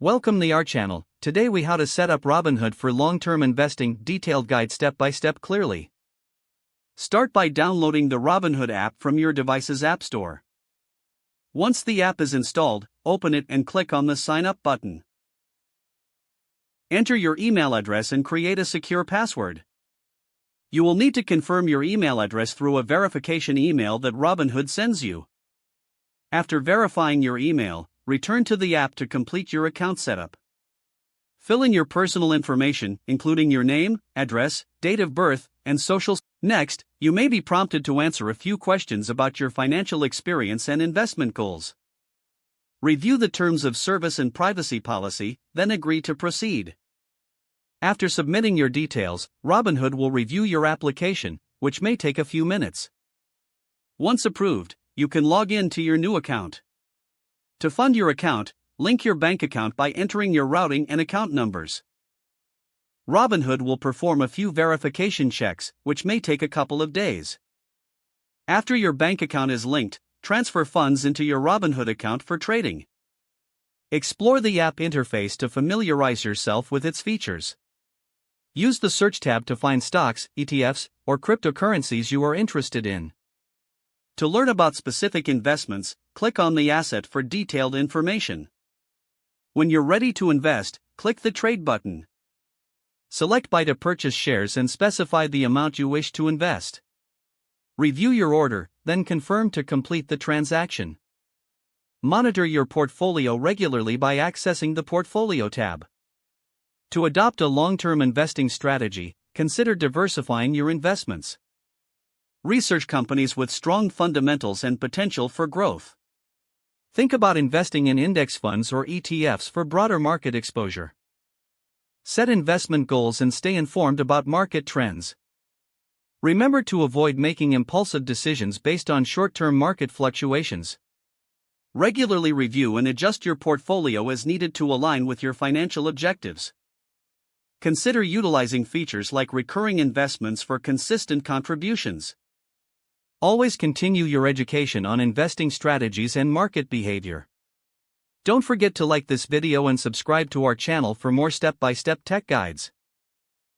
Welcome to our channel. Today we how to set up Robinhood for long-term investing, detailed guide step by step clearly. Start by downloading the Robinhood app from your device's app store. Once the app is installed, open it and click on the sign up button. Enter your email address and create a secure password. You will need to confirm your email address through a verification email that Robinhood sends you. After verifying your email, return to the app to complete your account setup. Fill in your personal information, including your name, address, date of birth, and social. Next, you may be prompted to answer a few questions about your financial experience and investment goals. Review the terms of service and privacy policy, then agree to proceed. After submitting your details, Robinhood will review your application, which may take a few minutes. Once approved, you can log in to your new account. To fund your account, link your bank account by entering your routing and account numbers. Robinhood will perform a few verification checks, which may take a couple of days. After your bank account is linked, transfer funds into your Robinhood account for trading. Explore the app interface to familiarize yourself with its features. Use the search tab to find stocks, ETFs, or cryptocurrencies you are interested in. To learn about specific investments, click on the asset for detailed information. When you're ready to invest, click the Trade button. Select Buy to purchase shares and specify the amount you wish to invest. Review your order, then confirm to complete the transaction. Monitor your portfolio regularly by accessing the Portfolio tab. To adopt a long-term investing strategy, consider diversifying your investments. Research companies with strong fundamentals and potential for growth. Think about investing in index funds or ETFs for broader market exposure. Set investment goals and stay informed about market trends. Remember to avoid making impulsive decisions based on short-term market fluctuations. Regularly review and adjust your portfolio as needed to align with your financial objectives. Consider utilizing features like recurring investments for consistent contributions. Always continue your education on investing strategies and market behavior. Don't forget to like this video and subscribe to our channel for more step-by-step tech guides.